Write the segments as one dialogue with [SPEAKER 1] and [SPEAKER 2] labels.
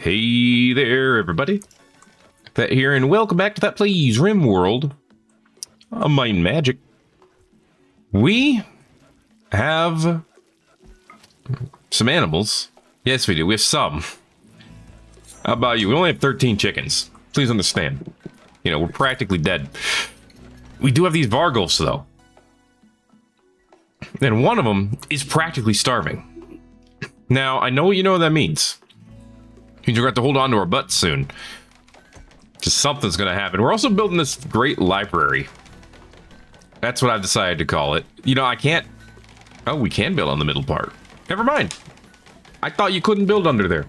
[SPEAKER 1] Hey there, everybody. Thet here, and welcome back to Thet Plays Rimworld. Mind Magic. We have some animals. Yes, we do. We have some. How about you? We only have 13 chickens. Please understand. You know, we're practically dead. We do have these Vargulfs, though. And one of them is practically starving. Now, I know what you know what that means. It means we're going to have to hold on to our butts soon. Just something's going to happen. We're also building this great library. That's what I've decided to call it. You know, I can't... Oh, we can build on the middle part. Never mind. I thought you couldn't build under there.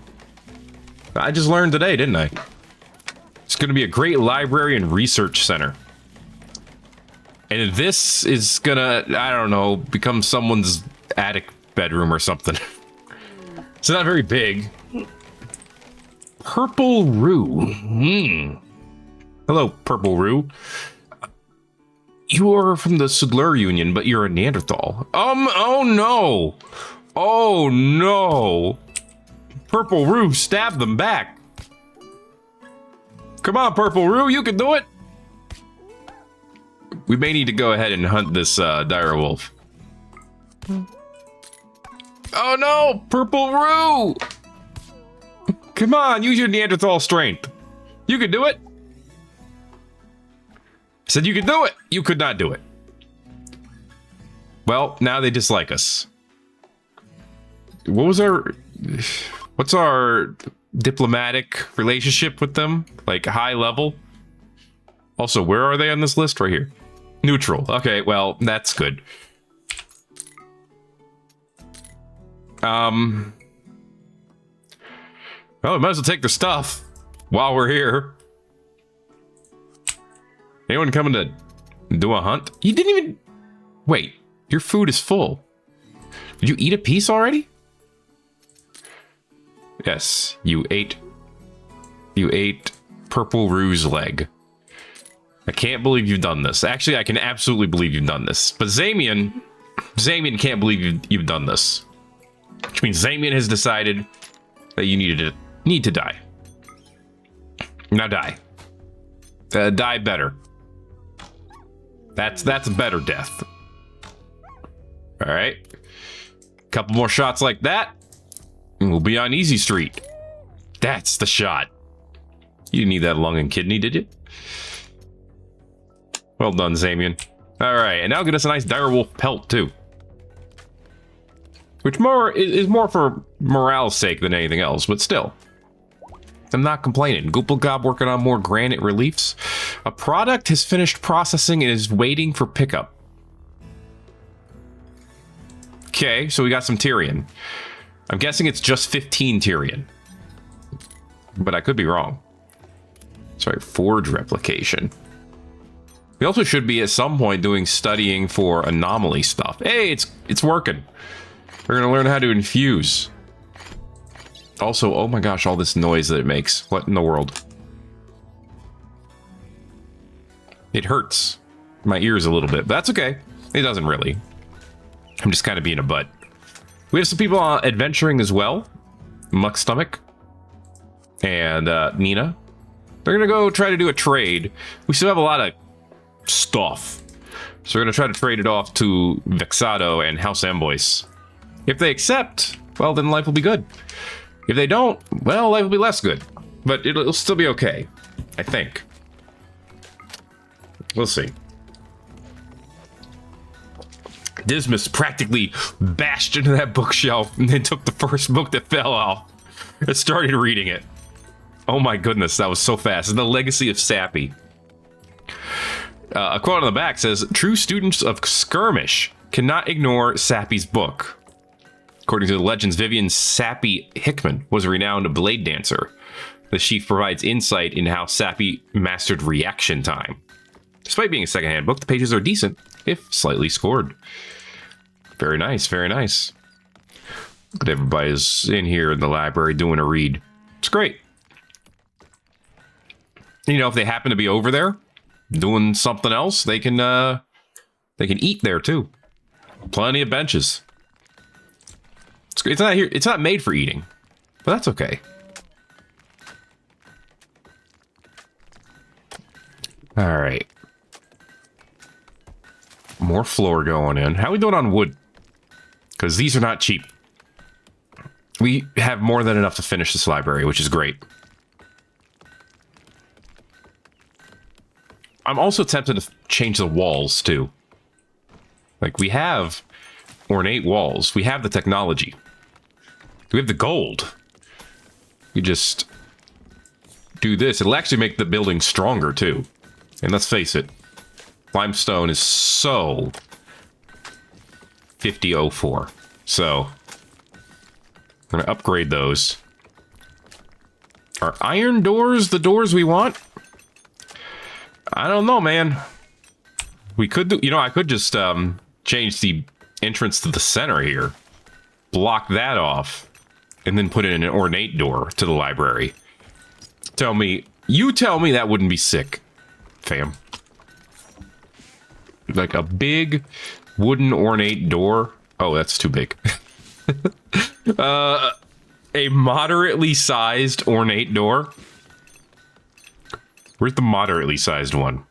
[SPEAKER 1] I just learned today, didn't I? It's going to be a great library and research center. And this is going to, I don't know, become someone's attic bedroom or something. It's not very big. Purple Roo. Hello, Purple Roo. You are from the Sudler Union, but you're a Neanderthal. Oh no! Oh no! Purple Roo, stab them back. Come on, Purple Roo, you can do it. We may need to go ahead and hunt this dire wolf. Oh no, Purple Roo! Come on, use your Neanderthal strength. You can do it. I said you could do it. You could not do it. Well, now they dislike us. What's our diplomatic relationship with them? Like high level? Also, where are they on this list? Right here. Neutral. Okay, well, that's good. Well, we might as well take their stuff while we're here. Anyone coming to do a hunt? You didn't even... Wait, your food is full. Did you eat a piece already? Yes, you ate Purple Roo's leg. I can't believe you've done this. Actually, I can absolutely believe you've done this. But Zamian can't believe you've done this. Which means Zamian has decided that you need to die. Now die. Die better. That's a better death. All right. Couple more shots like that, and we'll be on Easy Street. That's the shot. You didn't need that lung and kidney, did you? Well done, Zamian. All right, and now get us a nice direwolf pelt too, which is more for morale's sake than anything else, but still. I'm not complaining. Gooplegob working on more granite reliefs. A product has finished processing and is waiting for pickup. Okay, so we got some Tyrian. I'm guessing it's just 15 Tyrian. But I could be wrong. Sorry, forge replication. We also should be at some point doing studying for anomaly stuff. Hey, it's working. We're gonna learn how to infuse. Also, oh my gosh, all this noise that it makes. What in the world? It hurts my ears a little bit, but that's okay. It doesn't really. I'm just kind of being a butt. We have some people adventuring as well. Muck Stomach and Nina. They're gonna go try to do a trade. We still have a lot of stuff, so we're gonna try to trade it off to Vexado and House Amboise. If they accept, well, then life will be good. If they don't, well, life will be less good. But it'll still be okay, I think. We'll see. Dismas practically bashed into that bookshelf and then took the first book that fell off and started reading it. Oh my goodness, that was so fast. It's The Legacy of Sappy. A quote on the back says, "True students of Skirmish cannot ignore Sappy's book." According to the legends, Vivian Sappy Hickman was a renowned blade dancer. The sheaf provides insight into how Sappy mastered reaction time. Despite being a secondhand book, the pages are decent, if slightly scored. Very nice, very nice. Look at everybody's in here in the library doing a read. It's great. You know, if they happen to be over there doing something else, they can eat there too. Plenty of benches. It's not here. It's not made for eating, but that's okay. All right. More floor going in. How are we doing on wood? Because these are not cheap. We have more than enough to finish this library, which is great. I'm also tempted to change the walls, too. Like, we have ornate walls. We have the technology. We have the gold. We just do this. It'll actually make the building stronger, too. And let's face it. Limestone is so 5004. So, I'm going to upgrade those. Are iron doors the doors we want? I don't know, man. We could do, you know, I could just change the entrance to the center here. Block that off. And then put in an ornate door to the library. You tell me that wouldn't be sick, fam. Like a big wooden ornate door. Oh, that's too big. A moderately sized ornate door. Where's the moderately sized one?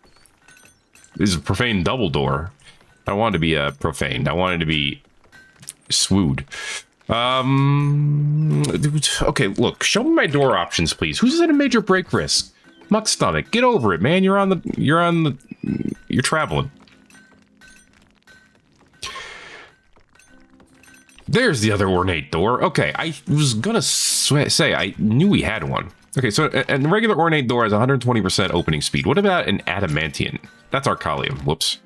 [SPEAKER 1] This is a profane double door. I don't want it to be profaned. I want it to be swooed. Okay, look, show me my door options, please. Who's at a major break risk? Muck stomach, get over it, man. You're traveling. There's the other ornate door. Okay, I was gonna say I knew we had one. Okay, so a regular ornate door has 120% opening speed. What about an adamantium? That's arcalium. Whoops.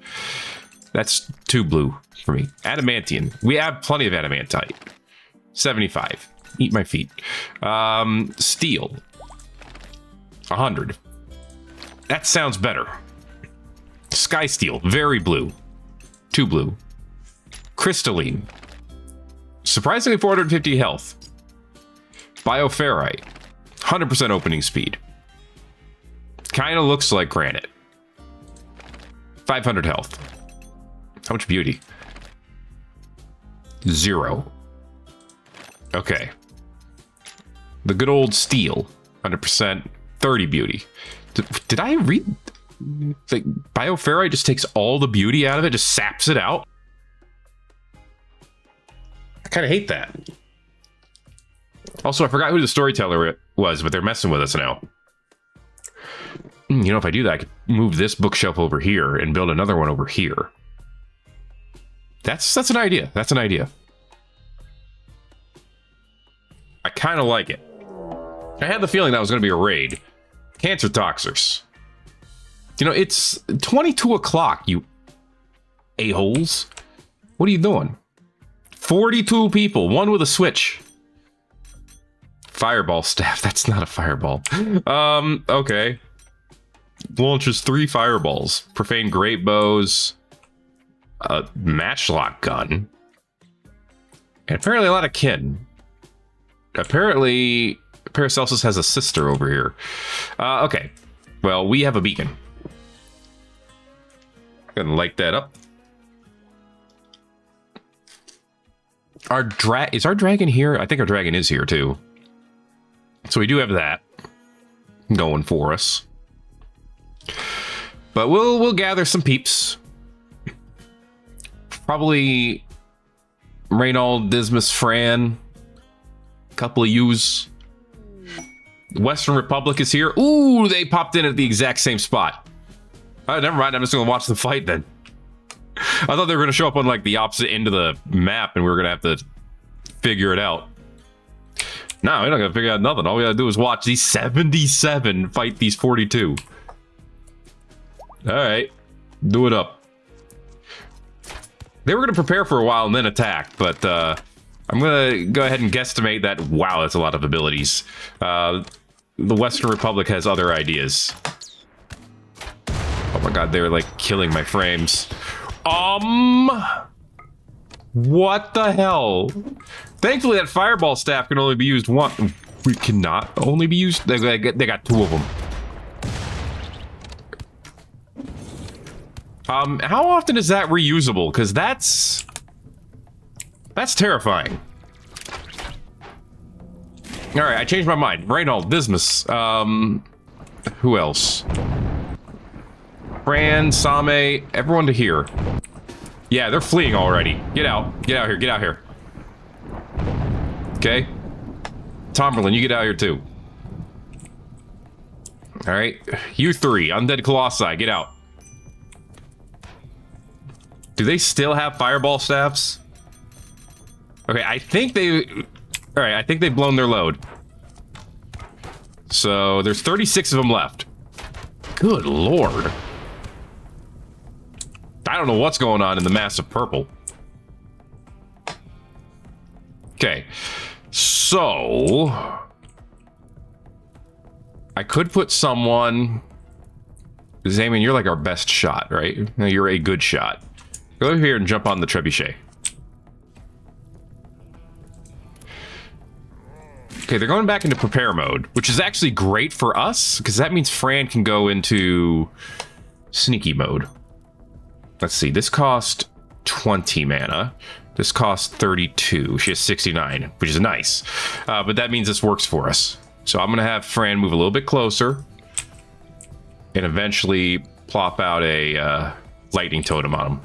[SPEAKER 1] That's too blue for me. Adamantium. We have plenty of adamantite. 75. Eat my feet. Steel. 100. That sounds better. Sky steel. Very blue. Too blue. Crystalline. Surprisingly 450 health. Bioferrite. 100% opening speed. Kind of looks like granite. 500 health. How much beauty? 0. Okay. The good old steel. 100%. 30 beauty. Did I read? Like, Bioferrite just takes all the beauty out of it, just saps it out. I kind of hate that. Also, I forgot who the storyteller was, but they're messing with us now. You know, if I do that, I could move this bookshelf over here and build another one over here. That's an idea. That's an idea. I kind of like it. I had the feeling that was going to be a raid. Cancer Toxers. You know, it's 22 o'clock, you a-holes. What are you doing? 42 people, one with a switch. Fireball staff. That's not a fireball. Okay. Launches 3 fireballs. Profane great bows. A matchlock gun. And apparently a lot of kin. Apparently Paracelsus has a sister over here. Okay. Well, we have a beacon. Gonna light that up. Is our dragon here? I think our dragon is here too. So we do have that going for us. But we'll gather some peeps. Probably Reynold, Dismas, Fran. A couple of yous. Western Republic is here. Ooh, they popped in at the exact same spot. Oh, never mind. I'm just going to watch them fight then. I thought they were going to show up on like the opposite end of the map and we were going to have to figure it out. No, we're not going to figure out nothing. All we got to do is watch these 77 fight these 42. All right. Do it up. They were going to prepare for a while and then attack, but I'm going to go ahead and guesstimate that, wow, that's a lot of abilities. The Western Republic has other ideas. Oh my god, they're like killing my frames. What the hell? Thankfully, that fireball staff can only be used once. We cannot only be used. They got 2 of them. How often is that reusable? Because that's terrifying. All right, I changed my mind. Reynold, Dismas. Who else? Fran, Same, everyone to here. Yeah, they're fleeing already. Get out. Get out here. Get out here. Okay. Tomberlin, you get out here too. Alright. You three, Undead Colossi, get out. Do they still have fireball staffs? Okay, I think they... Alright, I think they've blown their load. So, there's 36 of them left. Good lord. I don't know what's going on in the mass of purple. Okay. So... I could put someone... Zamian, you're like our best shot, right? No, you're a good shot. Go over here and jump on the trebuchet. Okay, they're going back into prepare mode, which is actually great for us, because that means Fran can go into sneaky mode. Let's see, this cost 20 mana. This costs 32. She has 69, which is nice. But that means this works for us. So I'm going to have Fran move a little bit closer and eventually plop out a lightning totem on him.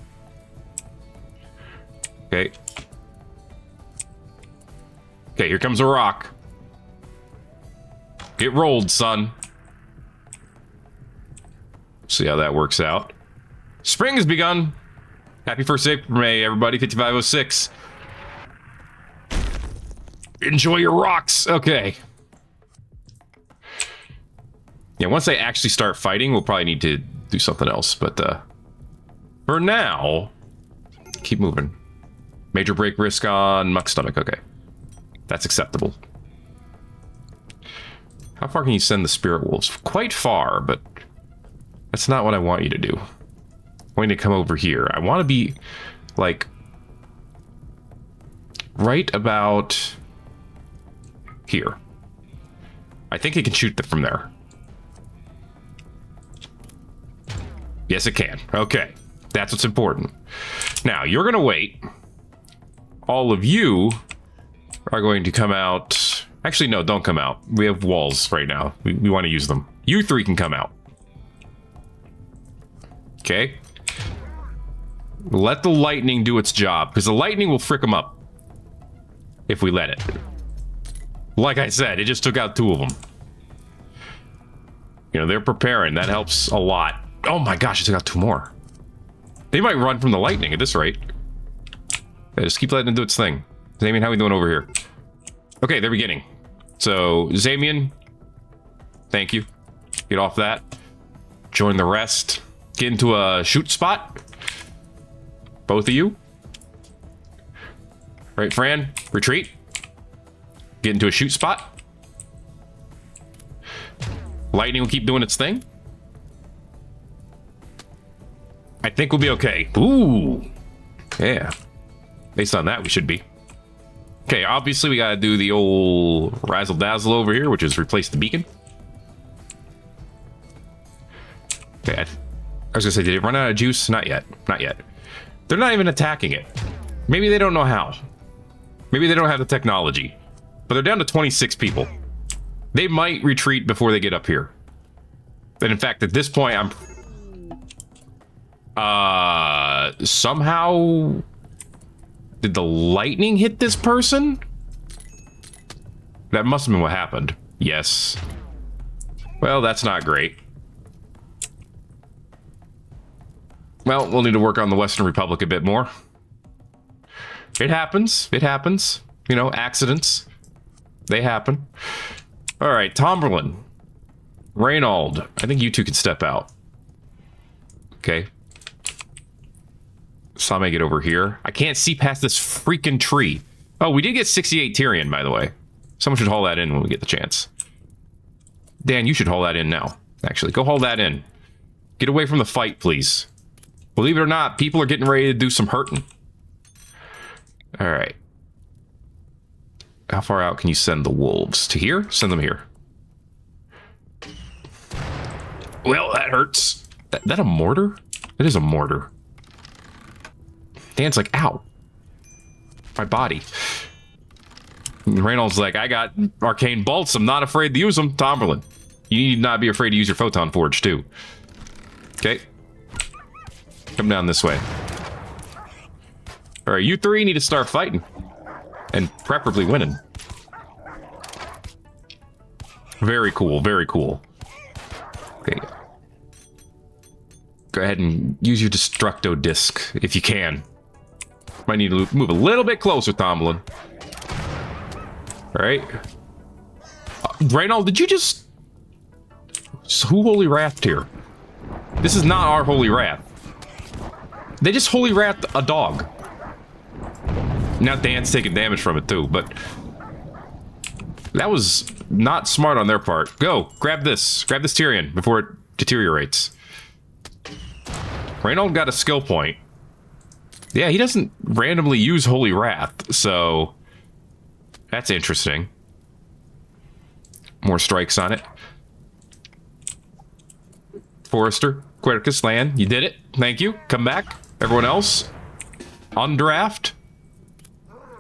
[SPEAKER 1] Okay. Okay, here comes a rock. Get rolled, son. See how that works out. Spring has begun. Happy 1st April, May, everybody. 5506. Enjoy your rocks. Okay. Yeah, once they actually start fighting, we'll probably need to do something else. But for now, keep moving. Major break risk on Muck Stomach. Okay. That's acceptable. How far can you send the Spirit Wolves? Quite far, but that's not what I want you to do. I want you to come over here. I want to be, like, right about here. I think it can shoot from there. Yes, it can. Okay. That's what's important. Now, you're going to wait. All of you are going to come out. Actually, no, don't come out. We have walls right now. We want to use them. You three can come out. Okay. Let the lightning do its job, because the lightning will frick them up if we let it. Like I said, it just took out 2 of them. You know, they're preparing. That helps a lot. Oh my gosh, it took out 2 more. They might run from the lightning at this rate. Yeah, just keep letting it do its thing. Zamian, how are we doing over here? Okay, they're beginning. So, Zamian, thank you. Get off that. Join the rest. Get into a shoot spot. Both of you. Right, Fran, retreat. Get into a shoot spot. Lightning will keep doing its thing. I think we'll be okay. Ooh. Yeah. Based on that, we should be. Okay, obviously we gotta do the old razzle dazzle over here, which is replace the beacon. Okay, I was gonna say, did it run out of juice? Not yet. Not yet. They're not even attacking it. Maybe they don't know how. Maybe they don't have the technology. But they're down to 26 people. They might retreat before they get up here. And in fact, at this point, I'm... somehow... Did the lightning hit this person? That must have been what happened. Yes. Well, that's not great. Well, we'll need to work on the Western Republic a bit more. It happens. It happens. You know, accidents. They happen. All right, Tomberlin. Reynald. I think you two can step out. Okay. Same, get over here. I can't see past this freaking tree. Oh, we did get 68 Tyrion, by the way. Someone should haul that in when we get the chance. Dan, you should haul that in now. Actually, go haul that in. Get away from the fight, please. Believe it or not, people are getting ready to do some hurting. All right. How far out can you send the wolves? To here? Send them here. Well, that hurts. That a mortar? It is a mortar. Dan's like, ow. My body. Reynolds like, I got arcane bolts. I'm not afraid to use them. Tomberlin, you need not be afraid to use your photon forge too. Okay. Come down this way. All right, you three need to start fighting. And preferably winning. Very cool, very cool. Okay. Go ahead and use your Destructo Disc, if you can. Might need to move a little bit closer, Tomlin. All right. Reynold, did you just... Who Holy Wrathed here? This is not our Holy Wrath. They just Holy Wrathed a dog. Now Dan's taking damage from it too, but... That was not smart on their part. Go, grab this. Grab this Tyrion before it deteriorates. Reynold got a skill point. Yeah, he doesn't randomly use Holy Wrath, so... That's interesting. More strikes on it. Forrester, Quercus, land. You did it. Thank you. Come back. Everyone else. Undraft.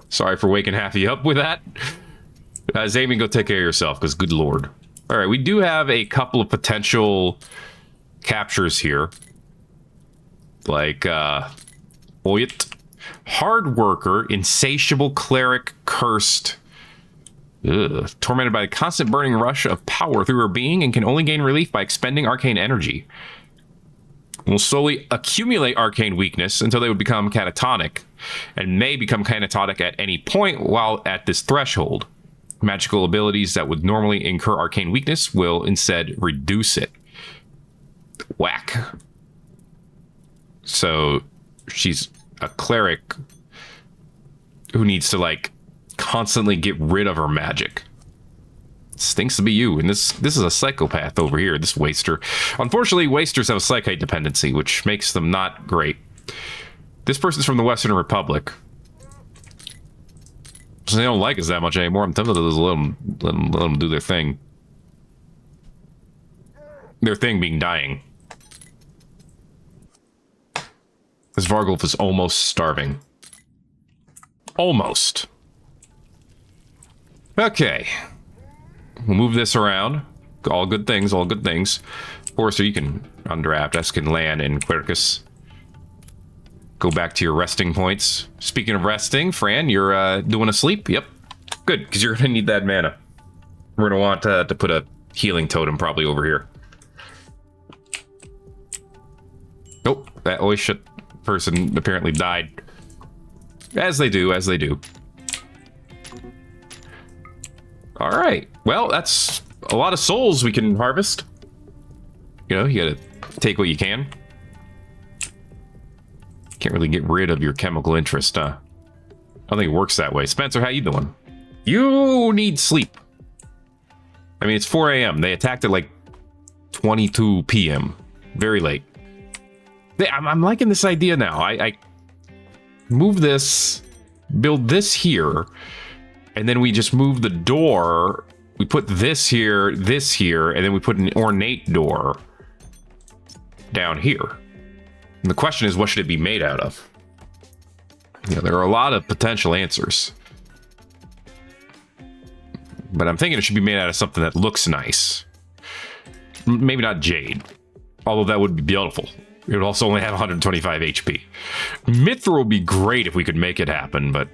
[SPEAKER 1] Sorry for waking half of you up with that. Zaymin, go take care of yourself, because good lord. All right, we do have a couple of potential captures here. Like, Oyet. Hard worker, insatiable cleric, cursed. Ugh. Tormented by the constant burning rush of power through her being and can only gain relief by expending arcane energy. Will slowly accumulate arcane weakness until they would become catatonic, and may become catatonic at any point while at this threshold. Magical abilities that would normally incur arcane weakness will instead reduce it. Whack. So she's a cleric who needs to, like, constantly get rid of her magic. Stinks to be you. And this is a psychopath over here, this waster. Unfortunately, wasters have a psychite dependency, which makes them not great. This person's from the Western Republic. So they don't like us that much anymore. I'm tempted to just let them do their thing. Their thing being dying. This Vargulf is almost starving. Almost. Okay. We'll move this around. All good things, all good things. Forrester, you can undraft. Eskin, land, and Quercus. Go back to your resting points. Speaking of resting, Fran, you're doing a sleep? Yep. Good, because you're going to need that mana. We're going to want to put a healing totem probably over here. Nope, that always shit person apparently died. As they do, as they do. All right. Well, that's a lot of souls we can harvest. You know, you gotta take what you can. Can't really get rid of your chemical interest, huh? I don't think it works that way. Spencer, how you doing? You need sleep. I mean, it's 4 a.m. They attacked at like 22 p.m. Very late. I'm liking this idea now. I move this, build this here, and then we just move the door. We put this here, and then we put an ornate door down here. And the question is, what should it be made out of? You know, there are a lot of potential answers. But I'm thinking it should be made out of something that looks nice. Maybe not jade, although that would be beautiful. It would also only have 125 HP. Mithril would be great if we could make it happen, but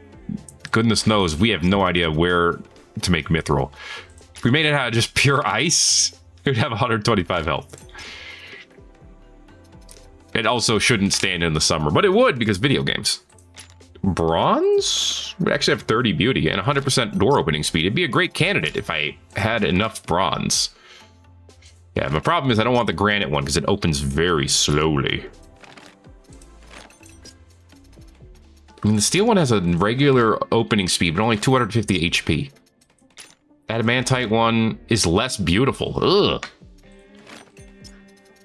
[SPEAKER 1] goodness knows we have no idea where to make mithril. If we made it out of just pure ice, it would have 125 health. It also shouldn't stand in the summer, but it would because video games. Bronze would actually have 30 beauty and 100% door opening speed. It'd be a great candidate if I had enough bronze. Yeah, my problem is I don't want the granite one because it opens very slowly. I mean, the steel one has a regular opening speed, but only 250 HP. Adamantite one is less beautiful. Ugh.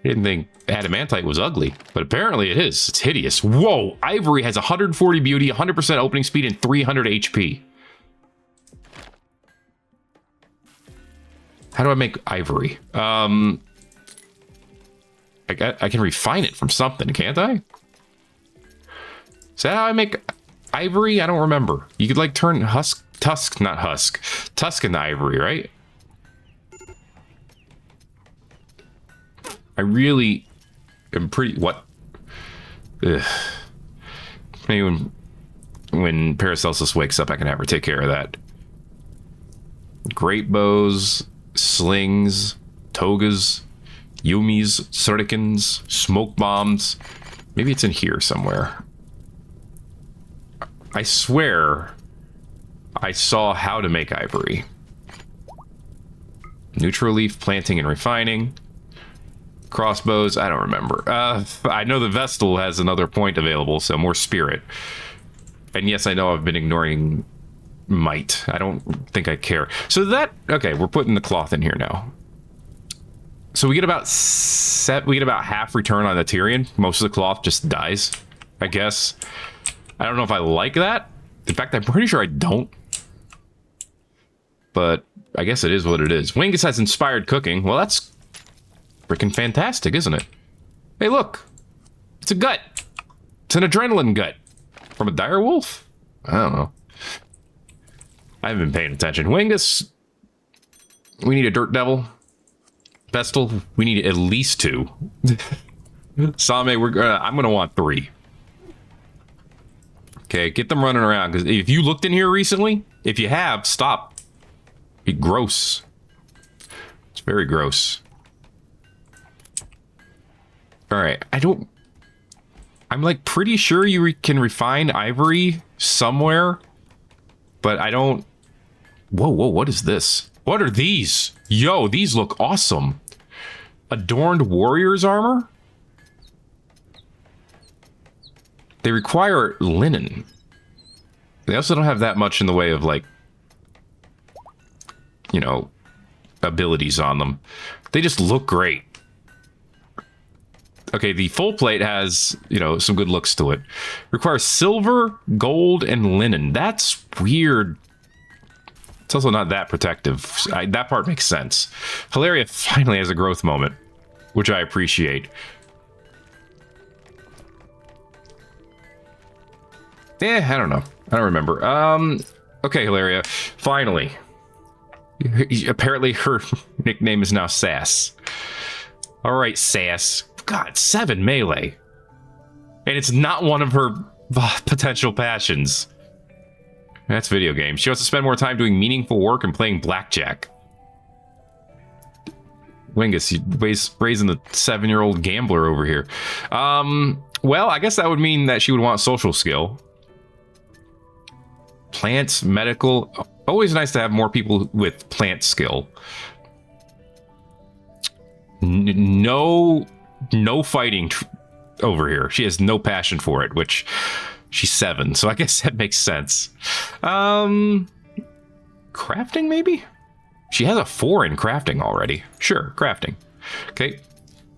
[SPEAKER 1] I didn't think adamantite was ugly, but apparently it is. It's hideous. Whoa! Ivory has 140 beauty, 100% opening speed, and 300 HP. How do I make ivory? I can refine it from something, can't I? Is that how I make ivory? I don't remember. You could like turn tusk into ivory, right? I really am pretty... What? Ugh. Maybe when Paracelsus wakes up, I can have her take care of that. Great bows, slings, togas, yumis, shurikens, smoke bombs. Maybe it's in here somewhere. I swear I saw how to make ivory. Neutral leaf planting and refining. Crossbows, I don't remember. I know the Vestal has another point available, so more spirit. And yes, I know I've been ignoring might. I don't think I care. So that, okay, we're putting the cloth in here now. So we get about half return on the Tyrian. Most of the cloth just dies, I guess. I don't know if I like that. In fact, I'm pretty sure I don't. But I guess it is what it is. Wingus has inspired cooking. Well, that's freaking fantastic, isn't it? Hey, look. It's a gut. It's an adrenaline gut. From a dire wolf? I don't know. I haven't been paying attention. Wingus. We need a dirt devil. Vestal. We need at least 2. Same, I'm gonna want 3. Okay, get them running around. Because if you looked in here recently, if you have, stop. It's gross. It's very gross. Alright, I'm like pretty sure you can refine ivory somewhere, but I don't... Whoa, what is this? What are these? Yo, these look awesome. Adorned warrior's armor? They require linen. They also don't have that much in the way of, like, you know, abilities on them. They just look great. Okay, the full plate has, you know, some good looks to it. Requires silver, gold, and linen. That's weird. It's also not that protective. That part makes sense. Hilaria finally has a growth moment, which I appreciate. I don't know. I don't remember. Okay, Hilaria. Finally. Apparently her nickname is now Sass. Alright, Sass. God, 7 melee. And it's not one of her potential passions. That's video games. She wants to spend more time doing meaningful work and playing blackjack. Wingus, you raising the 7-year-old gambler over here. Well, I guess that would mean that she would want social skill. Plants, medical. Always nice to have more people with plant skill. No fighting over here. She has no passion for it, which she's 7, so I guess that makes sense. Crafting, maybe? She has a 4 in crafting already. Sure, crafting. Okay.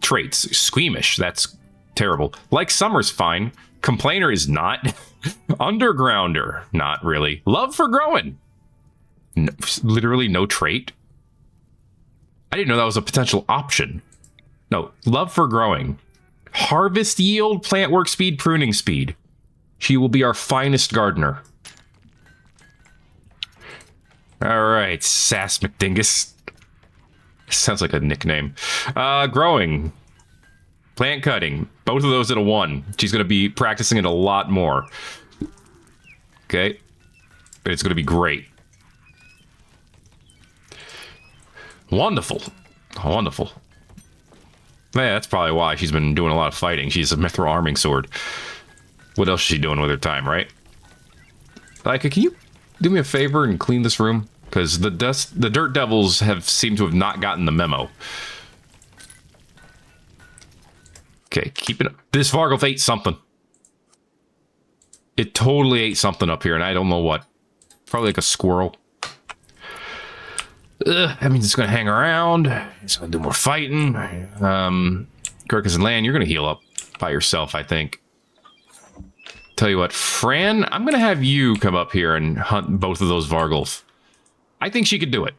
[SPEAKER 1] Traits. Squeamish. That's terrible. Like Summer's fine. Complainer is not. Undergrounder. Not really. Love for growing. No, literally no trait. I didn't know that was a potential option. No, love for growing. Harvest yield, plant work speed, pruning speed. She will be our finest gardener. Alright, Sass McDingus. Sounds like a nickname. Growing. Plant cutting. Both of those at a 1. She's going to be practicing it a lot more. Okay. It's going to be great. Wonderful. Wonderful. Yeah, that's probably why she's been doing a lot of fighting. She's a mithril arming sword. What else is she doing with her time, right? Like, can you do me a favor and clean this room? Because the dirt devils seemed to have not gotten the memo. Okay, keep it up. This Vargulf ate something. It totally ate something up here, and I don't know what. Probably like a squirrel. That means it's going to hang around. It's going to do more fighting. Kirkus and Lan, you're going to heal up by yourself, I think. Tell you what, Fran, I'm going to have you come up here and hunt both of those Vargulf. I think she could do it.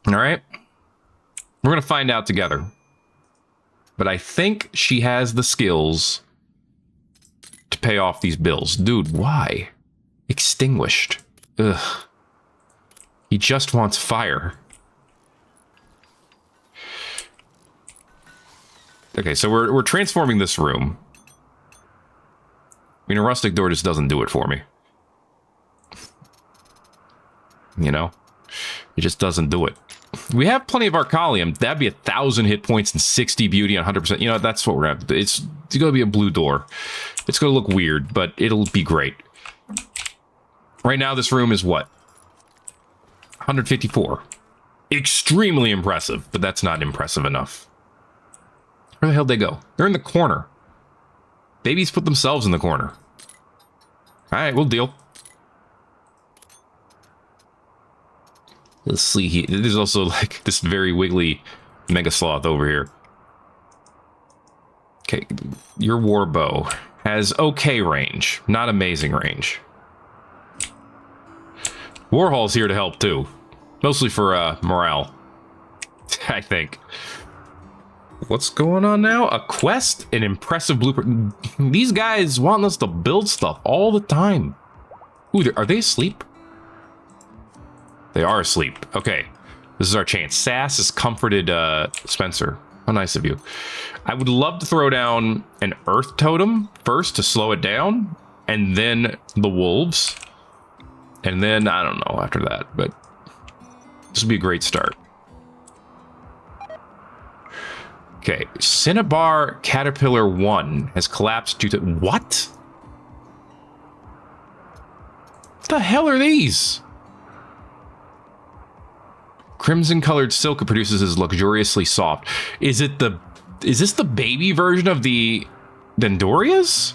[SPEAKER 1] All right? We're going to find out together. But I think she has the skills to pay off these bills. Dude, why? Extinguished. Ugh. He just wants fire. Okay, so we're transforming this room. mean, a rustic door just doesn't do it for me. You know? It just doesn't do it. We have plenty of Arcalium. That'd be 1,000 hit points and 60 beauty on 100%. You know, that's what we're going to have to do. It's going to be a blue door. It's going to look weird, but it'll be great. Right now, this room is what? 154. Extremely impressive, but that's not impressive enough. Where the hell did they go? They're in the corner. Babies put themselves in the corner. All right, we'll deal. Let's see here. There's also like this very wiggly mega sloth over here. Okay, your war bow has okay range, not amazing range. Warhol's here to help too, mostly for morale, I think. What's going on now? A quest, an impressive blueprint. These guys want us to build stuff all the time. Ooh, are they asleep? They are asleep. Okay, this is our chance. Sass has comforted Spencer. How nice of you. I would love to throw down an earth totem first to slow it down, and then the wolves. And then, I don't know after that, but this would be a great start. Okay, Cinnabar Caterpillar 1 has collapsed due to... What? What the hell are these? Crimson colored silk it produces is luxuriously soft. Is this the baby version of the Dendorias?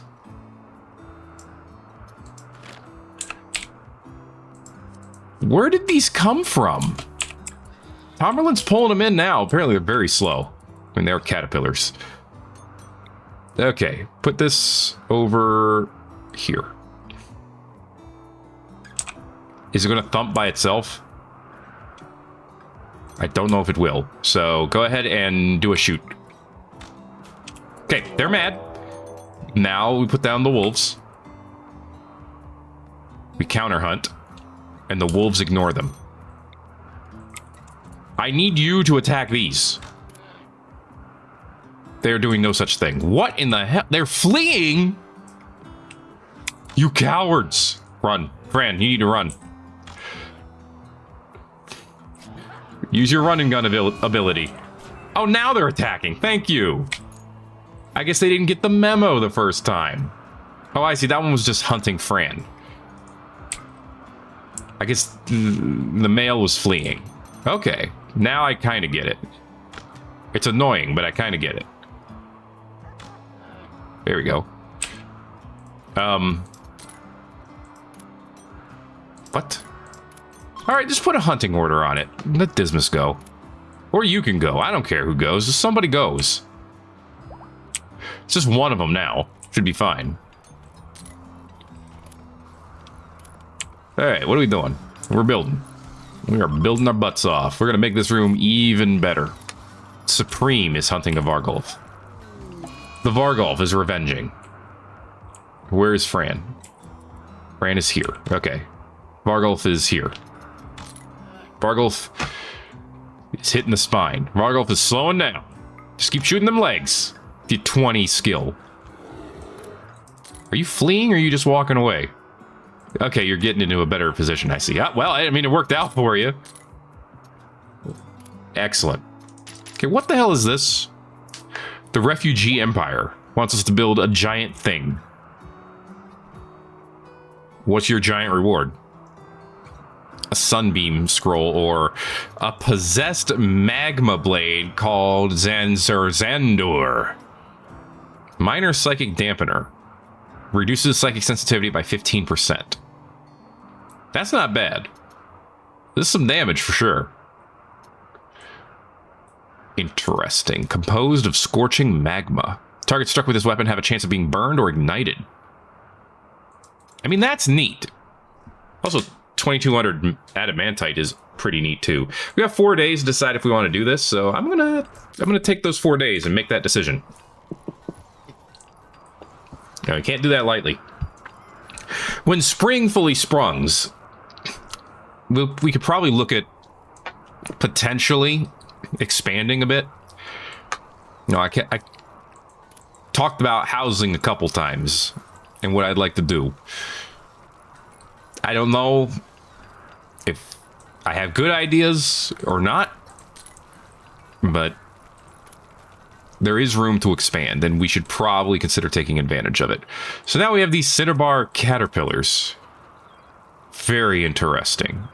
[SPEAKER 1] Where did these come from? Tomerlin's pulling them in now. Apparently they're very slow. I mean, they're caterpillars. Okay, put this over here. Is it going to thump by itself? I don't know if it will. So go ahead and do a shoot. Okay, they're mad. Now we put down the wolves. We counter hunt. And the wolves ignore them. I need you to attack these. They're doing no such thing. What in the hell? They're fleeing? You cowards. Run. Fran, you need to run. Use your running gun ability. Oh, now they're attacking. Thank you. I guess they didn't get the memo the first time. Oh, I see. That one was just hunting Fran. I guess the male was fleeing. Okay, now I kind of get it. It's annoying, but I kind of get it. There we go. What? All right, just put a hunting order on it. Let Dismas go. Or you can go. I don't care who goes. Just somebody goes. It's just one of them now. Should be fine. All right, what are we doing? We're building. We are building our butts off. We're going to make this room even better. Supreme is hunting a Vargolf. The Vargolf is revenging. Where is Fran? Fran is here. Okay. Vargolf is here. Vargolf is hitting the spine. Vargolf is slowing down. Just keep shooting them legs. Get 20 skill. Are you fleeing or are you just walking away? Okay, you're getting into a better position, I see. Well, I mean, it worked out for you. Excellent. Okay, what the hell is this? The Refugee Empire wants us to build a giant thing. What's your giant reward? A sunbeam scroll or a possessed magma blade called Zandur. Minor psychic dampener. Reduces psychic sensitivity by 15%. That's not bad. This is some damage for sure. Interesting. Composed of scorching magma. Targets struck with this weapon have a chance of being burned or ignited. I mean, that's neat. Also, 2200 adamantite is pretty neat too. We have 4 days to decide if we want to do this, so I'm gonna take those 4 days and make that decision. Now, we can't do that lightly. When spring fully sprungs, we could probably look at potentially expanding a bit. You know, I talked about housing a couple times, and what I'd like to do. I don't know if I have good ideas or not, but there is room to expand, and we should probably consider taking advantage of it. So now we have these cinnabar caterpillars. Very interesting.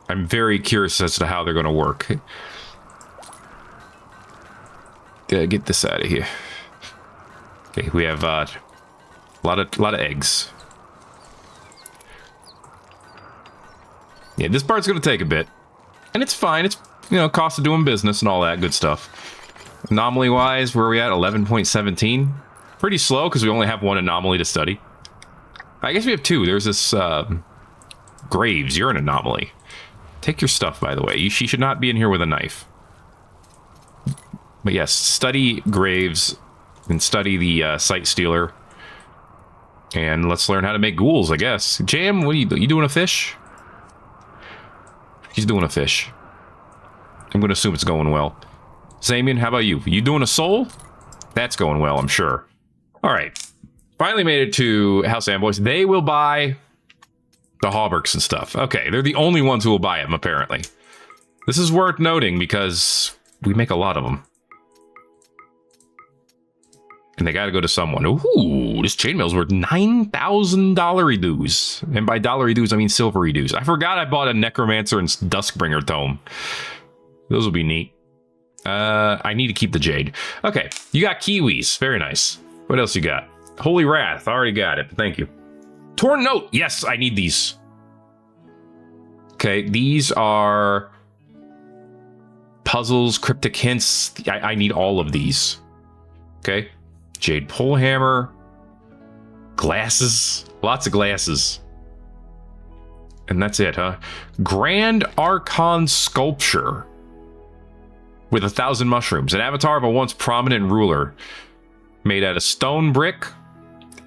[SPEAKER 1] I'm very curious as to how they're going to work. Get this out of here. Okay, we have a lot of eggs. Yeah, this part's going to take a bit, and it's fine. It's, you know, cost of doing business and all that good stuff. Anomaly wise, where are we at? 11.17. Pretty slow because we only have one anomaly to study. I guess we have two. There's this Graves. You're an anomaly. Take your stuff, by the way. She should not be in here with a knife. But yes, study Graves and study the Sight Stealer. And let's learn how to make ghouls, I guess. Jam, what are you doing a fish? He's doing a fish. I'm going to assume it's going well. Zamian, how about you? You doing a soul? That's going well, I'm sure. All right. Finally made it to House Amboys. They will buy the hauberks and stuff. Okay, they're the only ones who will buy them, apparently. This is worth noting because we make a lot of them. And they got to go to someone. Ooh, this chainmail's worth 9,000 dollary dues. And by dollary dues, I mean silvery dues. I forgot I bought a Necromancer and Duskbringer tome. Those will be neat. I need to keep the jade. Okay, you got kiwis. Very nice. What else you got? Holy Wrath. I already got it. Thank you. Torn Note. Yes, I need these. Okay, these are puzzles, cryptic hints. I need all of these. Okay. Jade Polehammer. Glasses. Lots of glasses. And that's it, huh? Grand Archon Sculpture. With 1,000 mushrooms. An avatar of a once prominent ruler. Made out of stone brick.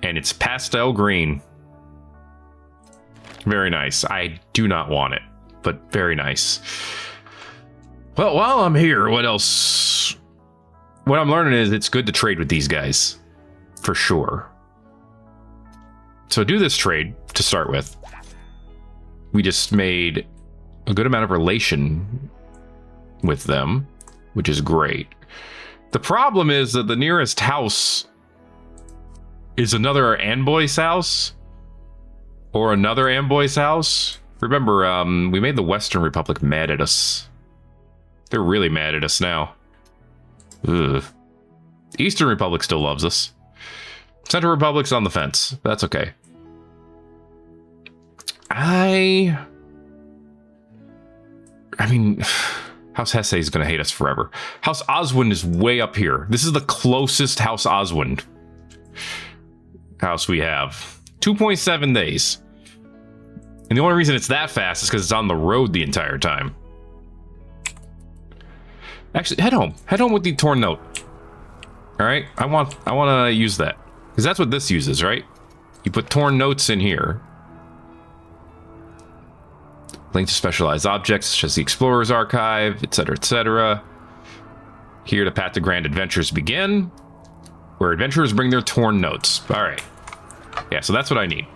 [SPEAKER 1] And it's pastel green. Very nice. I do not want it. But very nice. Well, while I'm here, what else? What I'm learning is it's good to trade with these guys. For sure. So do this trade to start with. We just made a good amount of relation with them, which is great. The problem is that the nearest house is another Amboy's house or another Amboy's house. Remember, we made the Western Republic mad at us. They're really mad at us now. Ugh. Eastern Republic still loves us. Central Republic's on the fence. That's okay. I mean, House Hesse is going to hate us forever. House Oswin is way up here. This is the closest House Oswin house we have. 2.7 days. And the only reason it's that fast is because it's on the road the entire time. Actually, head home. Head home with the Torn Note. All right, I want to use that because that's what this uses, right? You put Torn Notes in here. Link to specialized objects such as the Explorer's Archive, etc., etc. Here, the path to grand adventures begin, where adventurers bring their Torn Notes. All right, yeah, so that's what I need.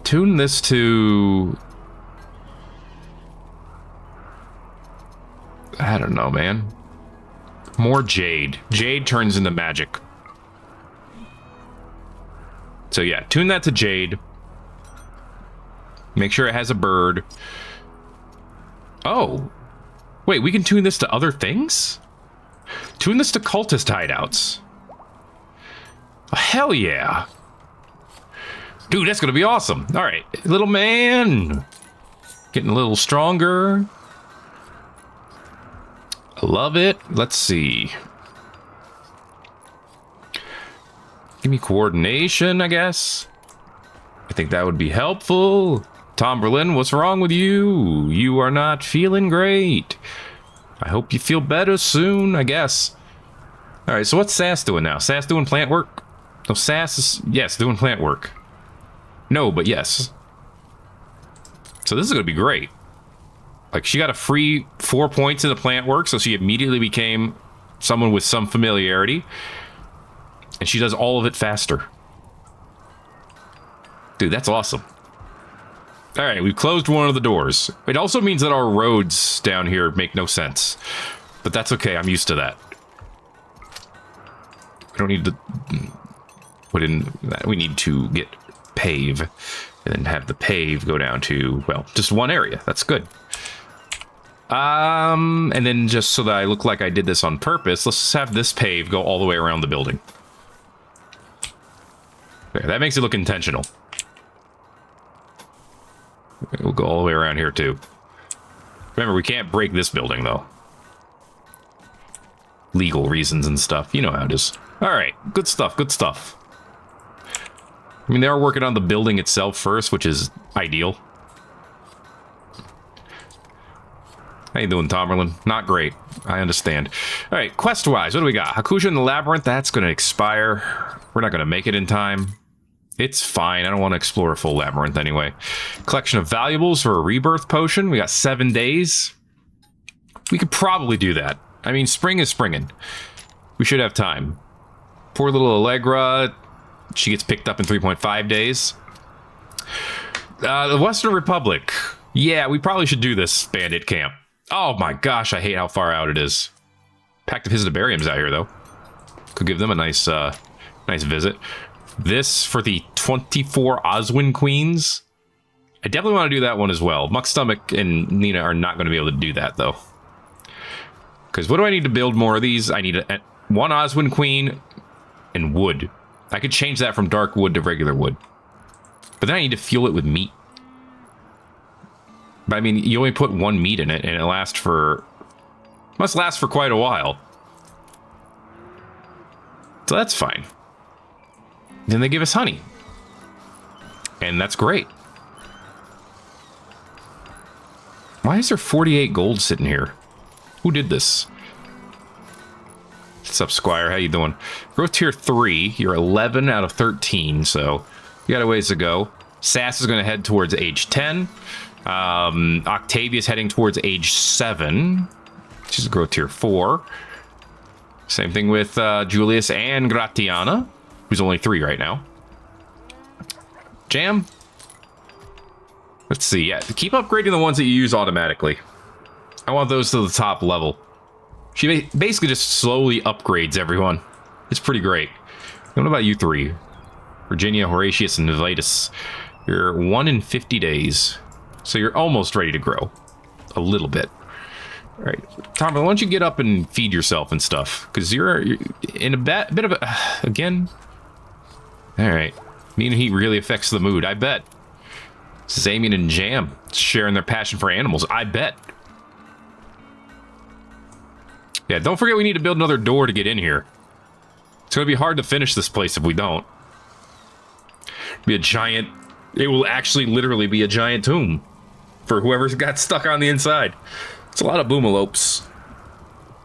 [SPEAKER 1] Tune this to, I don't know, man. More jade. Jade turns into magic. So yeah, tune that to jade. Make sure it has a bird. Oh. Wait, we can tune this to other things? Tune this to cultist hideouts. Oh, hell yeah. Dude, that's gonna be awesome. All right, little man. Getting a little stronger. I love it. Let's see. Give me coordination, I guess. I think that would be helpful. Tom Berlin, what's wrong with you? You are not feeling great. I hope you feel better soon, I guess. All right, so what's Sass doing now? Sass doing plant work? No, Sass is, yes, doing plant work. No, but yes. So this is going to be great. Like, she got a free 4 points in the plant work, so she immediately became someone with some familiarity. And she does all of it faster. Dude, that's awesome. All right, we've closed one of the doors. It also means that our roads down here make no sense. But that's okay, I'm used to that. We don't need to put in that. We need to get pave. And then have the pave go down to, well, just one area. That's good. And then just so that I look like I did this on purpose, let's just have this pave go all the way around the building. There, that makes it look intentional. We'll go all the way around here, too. Remember, we can't break this building, though. Legal reasons and stuff. You know how it is. Alright, good stuff, good stuff. I mean, they are working on the building itself first, which is ideal. How you doing, Tomerlin? Not great. I understand. Alright, quest-wise, what do we got? Hakusha in the Labyrinth, that's going to expire. We're not going to make it in time. It's fine. I don't want to explore a full labyrinth anyway. Collection of valuables for a rebirth potion. We got 7 days. We could probably do that. I mean, spring is springing. We should have time. Poor little Allegra. She gets picked up in 3.5 days. The Western Republic. Yeah, we probably should do this bandit camp. Oh my gosh, I hate how far out it is. Pact of Hisnibarium's out here, though. Could give them a nice visit. This for the 24 Oswin Queens. I definitely want to do that one as well. Muck Stomach and Nina are not going to be able to do that, though. Because what do I need to build more of these? I need one Oswin Queen and wood. I could change that from dark wood to regular wood. But then I need to fuel it with meat. But I mean, you only put one meat in it, and it lasts for... must last for quite a while. So that's fine. Then they give us honey. And that's great. Why is there 48 gold sitting here? Who did this? What's up, Squire? How you doing? Growth tier 3. You're 11 out of 13, so you got a ways to go. Sass is going to head towards age 10. Octavia's heading towards age 7. She's a growth tier 4. Same thing with Julius and Gratiana, who's only 3 right now. Jam. Let's see. Yeah, keep upgrading the ones that you use automatically. I want those to the top level. She basically just slowly upgrades everyone. It's pretty great. What about you 3? Virginia, Horatius, and Vitus. You're 1 in 50 days. So you're almost ready to grow. A little bit. All right, Tom, why don't you get up and feed yourself and stuff? Because you're in a bit of a... again? All right. Mean heat really affects the mood, I bet. Zamian and Jam sharing their passion for animals, I bet. Yeah, don't forget we need to build another door to get in here. It's going to be hard to finish this place if we don't. It'll be a giant... it will actually literally be a giant tomb for whoever's got stuck on the inside. It's a lot of boomalopes.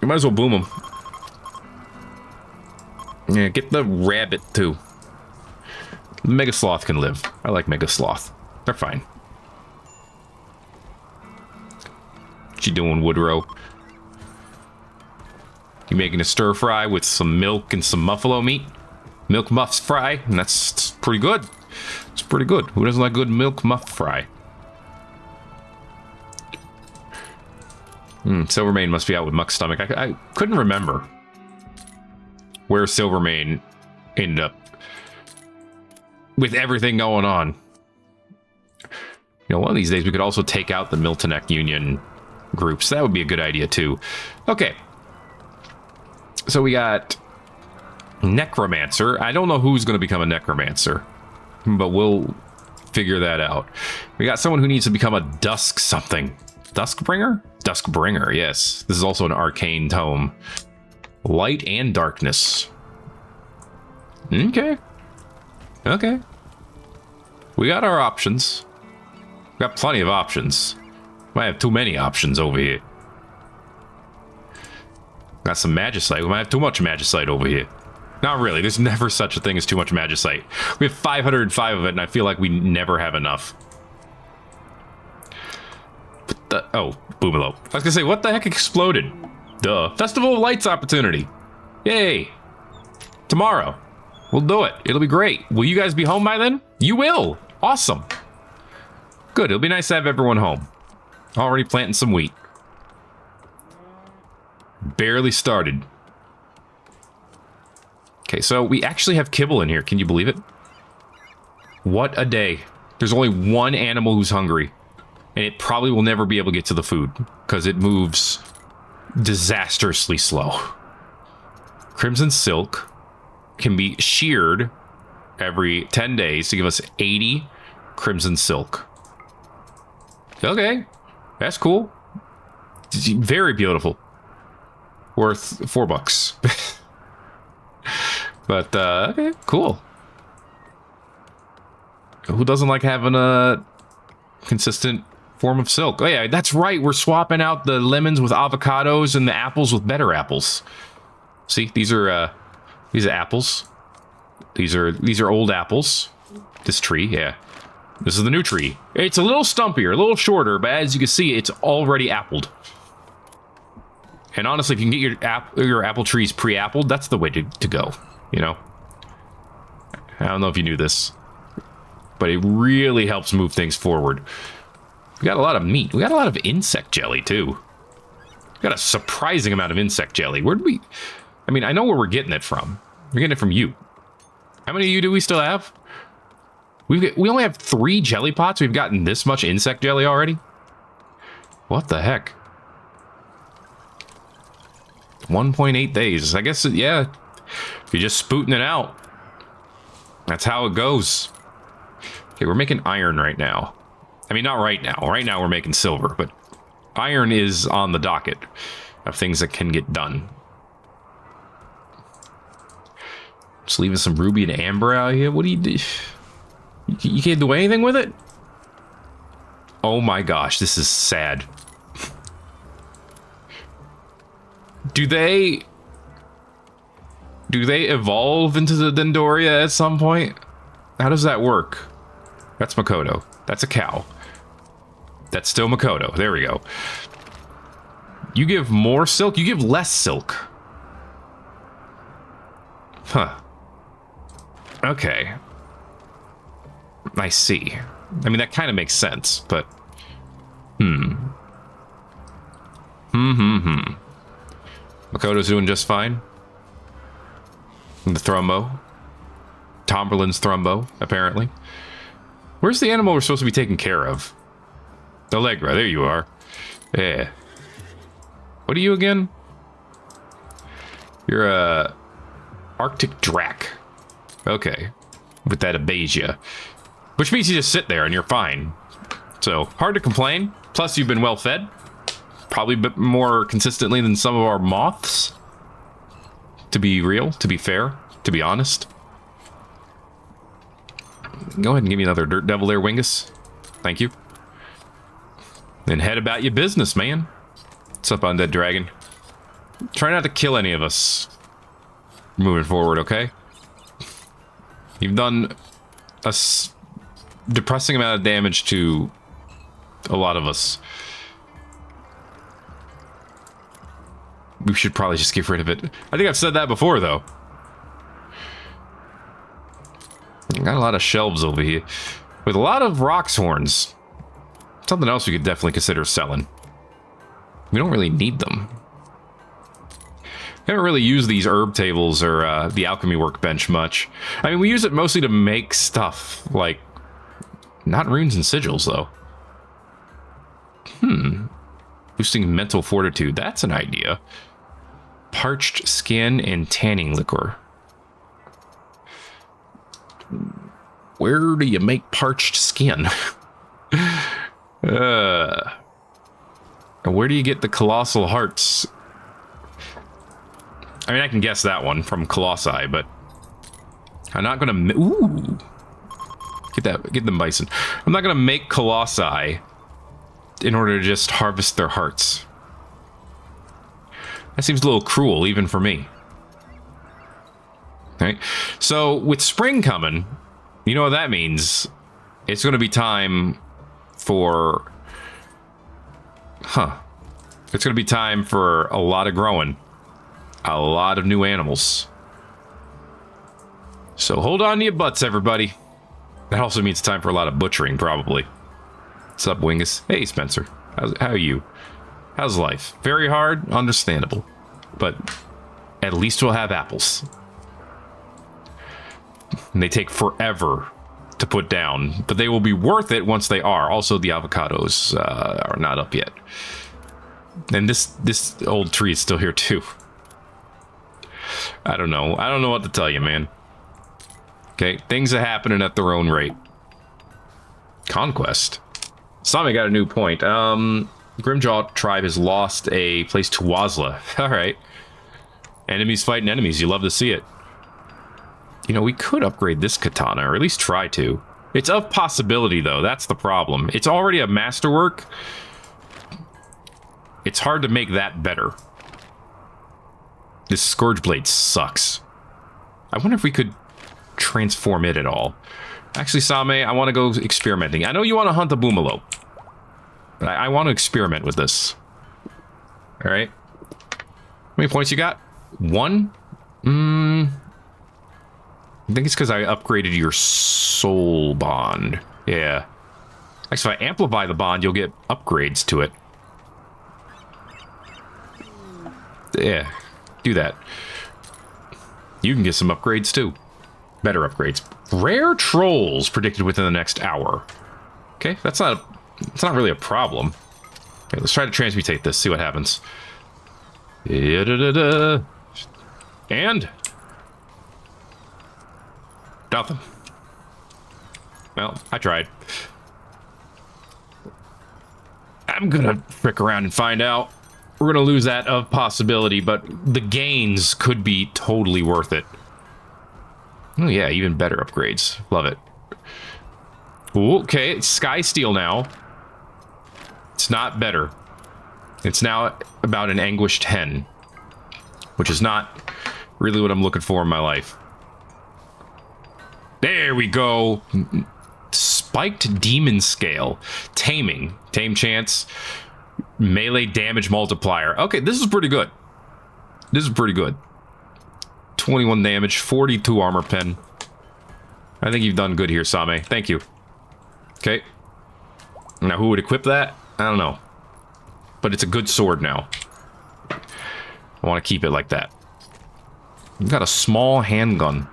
[SPEAKER 1] You might as well boom them. Yeah, get the rabbit too. Mega Sloth can live. I like Mega Sloth. They're fine. What you doing, Woodrow? You making a stir fry with some milk and some buffalo meat? Milk muffs fry, and that's pretty good. It's pretty good. Who doesn't like good milk muff fry? Silvermane must be out with Muck Stomach. I couldn't remember where Silvermane ended up with everything going on. You know, one of these days we could also take out the Miltonek Union groups. That would be a good idea too. Okay. So we got Necromancer. I don't know who's going to become a Necromancer, but we'll figure that out. We got someone who needs to become a Dusk something. Duskbringer? Duskbringer, yes. This is also an arcane tome. Light and darkness. Okay. Okay. We got our options. We got plenty of options. Might have too many options over here. Got some Magicite. We might have too much Magicite over here. Not really. There's never such a thing as too much Magicite. We have 505 of it, and I feel like we never have enough. Oh, Boomalo. I was gonna say, what the heck exploded? Duh. Festival of Lights opportunity. Yay. Tomorrow. We'll do it. It'll be great. Will you guys be home by then? You will. Awesome. Good. It'll be nice to have everyone home. Already planting some wheat. Barely started. Okay, so we actually have kibble in here. Can you believe it? What a day. There's only one animal who's hungry. And it probably will never be able to get to the food. Because it moves disastrously slow. Crimson silk can be sheared every 10 days to give us 80 crimson silk. Okay. That's cool. Very beautiful. Worth $4. But, okay, cool. Who doesn't like having a consistent form of silk? Oh yeah, that's right. We're swapping out the lemons with avocados and the apples with better apples. See, these are apples. These are old apples. This tree, yeah. This is the new tree. It's a little stumpier, a little shorter, but as you can see, it's already appled. And honestly, if you can get your apple trees pre-appled, that's the way to go, you know? I don't know if you knew this, but it really helps move things forward. We got a lot of meat. We got a lot of insect jelly, too. We got a surprising amount of insect jelly. Where'd we... I mean, I know where we're getting it from. We're getting it from you. How many of you do we still have? We only have 3 jelly pots. We've gotten this much insect jelly already? What the heck? 1.8 days. I guess, yeah. If you're just spooting it out. That's how it goes. Okay, we're making iron right now. I mean, not right now. Right now we're making silver, but iron is on the docket of things that can get done. Just leaving some ruby and amber out here. What do you do? You can't do anything with it? Oh my gosh, this is sad. Do they evolve into the Dendoria at some point? How does that work? That's Makoto. That's a cow. That's still Makoto. There we go. You give more silk? You give less silk. Huh. Okay. I see. I mean, that kind of makes sense, but... Makoto's doing just fine. The Thrumbo. Tomberlin's Thrumbo, apparently. Where's the animal we're supposed to be taking care of? Allegra, there you are. Yeah. What are you again? You're a Arctic Drac. Okay. With that abasia. Which means you just sit there and you're fine. So, hard to complain. Plus, you've been well fed. Probably a bit more consistently than some of our moths. To be real, to be fair, to be honest. Go ahead and give me another Dirt Devil there, Wingus. Thank you. Then head about your business, man. What's up, Undead Dragon? Try not to kill any of us. Moving forward, okay? You've done a depressing amount of damage to a lot of us. We should probably just get rid of it. I think I've said that before, though. Got a lot of shelves over here. With a lot of Rox horns. Something else we could definitely consider selling. We don't really need them. We haven't really used these herb tables or the alchemy workbench much. I mean, we use it mostly to make stuff. Like, not runes and sigils, though. Boosting mental fortitude. That's an idea. Parched skin and tanning liquor. Where do you make parched skin? Where do you get the colossal hearts? I mean, I can guess that one from Colossi, but I'm not gonna. Ooh, get them bison. I'm not gonna make Colossi in order to just harvest their hearts. That seems a little cruel, even for me. Right? So, with spring coming, you know what that means? It's going to be time for... It's going to be time for a lot of growing. A lot of new animals. So hold on to your butts, everybody. That also means time for a lot of butchering, probably. What's up, Wingus? Hey, Spencer. How are you? How's life? Very hard? Understandable. But at least we'll have apples. And they take forever to put down, but they will be worth it once they are. Also, the avocados are not up yet. And this old tree is still here, too. I don't know. I don't know what to tell you, man. Okay, things are happening at their own rate. Conquest. Sami got a new point. Grimjaw tribe has lost a place to Wazla. Alright. Enemies fighting enemies. You love to see it. You know, we could upgrade this katana, or at least try to. It's of possibility, though. That's the problem. It's already a masterwork. It's hard to make that better. This Scourge Blade sucks. I wonder if we could transform it at all. Actually, Same, I want to go experimenting. I know you want to hunt the Boomalo. But I want to experiment with this. Alright. How many points you got? 1? I think it's because I upgraded your soul bond. Yeah. Actually, if I amplify the bond, you'll get upgrades to it. Yeah. Do that. You can get some upgrades, too. Better upgrades. Rare trolls predicted within the next hour. Okay, that's not really a problem. Okay, let's try to transmutate this, see what happens. And nothing. Well, I tried. I'm gonna frick around and find out. We're gonna lose that of possibility, but the gains could be totally worth it. Oh yeah, even better upgrades. Love it. Ooh, okay, it's Sky Steel now. It's not better. It's now about an Anguished Hen, which is not really what I'm looking for in my life. There we go. Spiked Demon Scale. Taming. Tame chance. Melee damage multiplier. Okay, this is pretty good. This is pretty good. 21 damage, 42 armor pen. I think you've done good here, Same. Thank you. Okay. Now, who would equip that? I don't know. But it's a good sword now. I want to keep it like that. You've got a small handgun.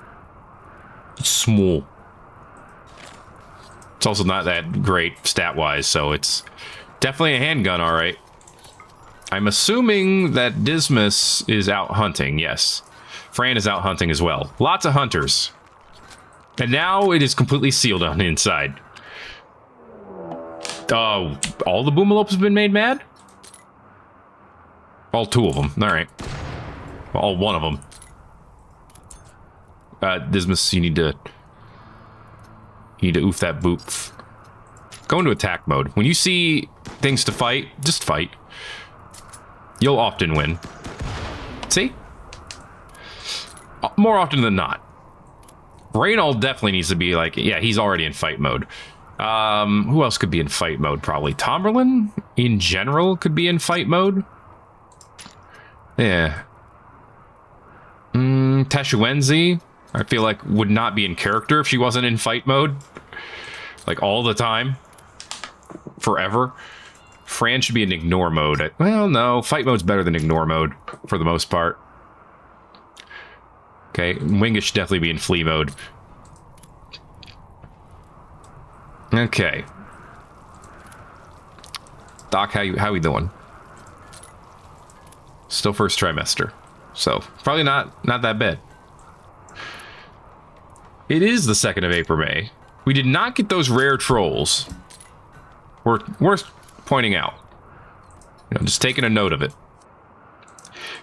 [SPEAKER 1] It's small. It's also not that great stat-wise, so it's definitely a handgun, alright. I'm assuming that Dismas is out hunting, yes. Fran is out hunting as well. Lots of hunters. And now it is completely sealed on the inside. All the Boomalopes have been made mad? All 2 of them. Alright. All 1 of them. Dismas, you need to oof that boop. Go into attack mode. When you see things to fight, just fight. You'll often win. See? More often than not. Reynold definitely needs to be like, yeah, he's already in fight mode. Who else could be in fight mode? Probably Tomberlin, in general, could be in fight mode. Yeah. Teshuenzi, I feel like, would not be in character if she wasn't in fight mode. Like, all the time. Forever. Fran should be in ignore mode. Well, no, fight mode's better than ignore mode, for the most part. Okay, Wingus should definitely be in flee mode. Okay. Doc, how we doing? Still first trimester. So, probably not that bad. It is the 2nd of April, May. We did not get those rare trolls. Worth pointing out. You know, just taking a note of it.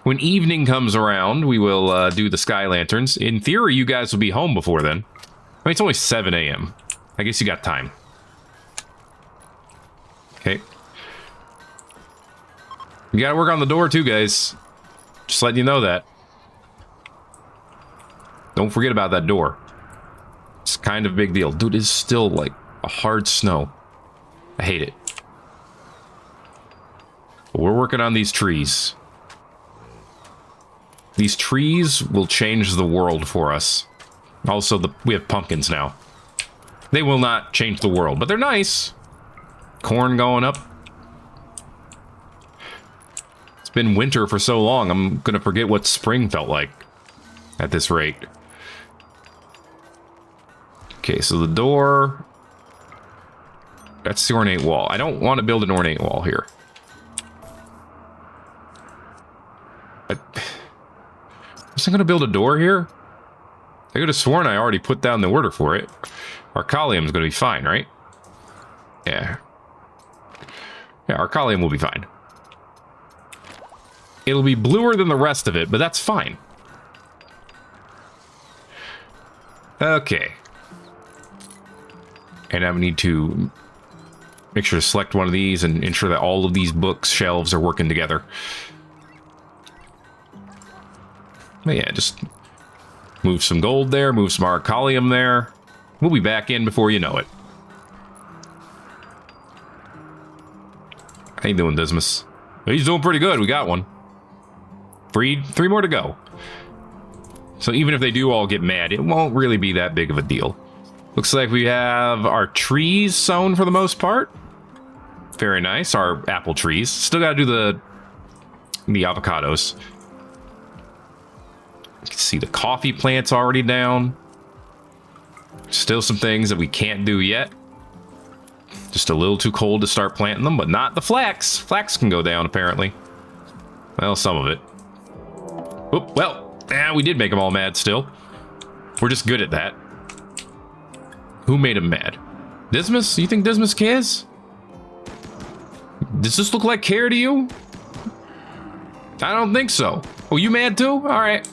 [SPEAKER 1] When evening comes around, we will do the sky lanterns. In theory, you guys will be home before then. I mean, it's only 7 a.m. I guess you got time. Okay. You gotta work on the door too, guys. Just letting you know that. Don't forget about that door. It's kind of a big deal. Dude, it's still like a hard snow. I hate it. But we're working on these trees. These trees will change the world for us. Also, we have pumpkins now. They will not change the world, but they're nice. Corn going up. It's been winter for so long, I'm gonna forget what spring felt like at this rate. Okay, so the door... That's the ornate wall. I don't want to build an ornate wall here. Was I going to build a door here? I could have sworn I already put down the order for it. Arcalium's going to be fine, right? Yeah. Yeah, Arcalium will be fine. It'll be bluer than the rest of it, but that's fine. Okay. And I need to make sure to select one of these and ensure that all of these bookshelves are working together. But yeah, just move some gold there, move some Arcalium there. We'll be back in before you know it. How you doing, Dismas? He's doing pretty good. We got one. Three more to go. So even if they do all get mad, it won't really be that big of a deal. Looks like we have our trees sown for the most part. Very nice. Our apple trees. Still got to do the avocados. You can see the coffee plant's already down. Still some things that we can't do yet. Just a little too cold to start planting them, but not the flax. Flax can go down, apparently. Well, some of it. Oop, well, we did make them all mad still. We're just good at that. Who made him mad? Dismas? You think Dismas cares? Does this look like care to you? I don't think so. Oh, you mad too? All right.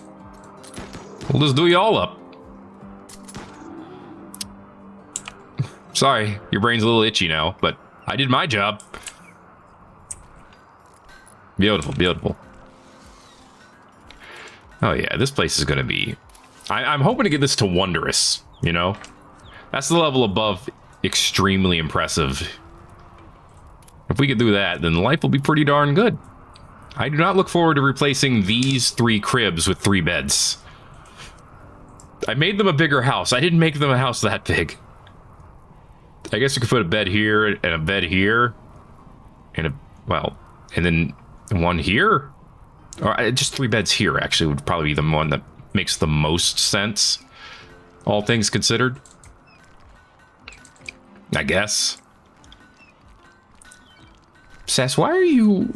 [SPEAKER 1] We'll just do you all up. Sorry, your brain's a little itchy now, but I did my job. Beautiful, beautiful. Oh yeah, this place is gonna be... I'm hoping to get this to wondrous, you know? That's the level above extremely impressive. If we could do that, then life will be pretty darn good. I do not look forward to replacing these 3 cribs with 3 beds. I made them a bigger house. I didn't make them a house that big. I guess you could put a bed here and a bed here. And and then one here? Or just 3 beds here, actually, would probably be the one that makes the most sense. All things considered. I guess. Sass, why are you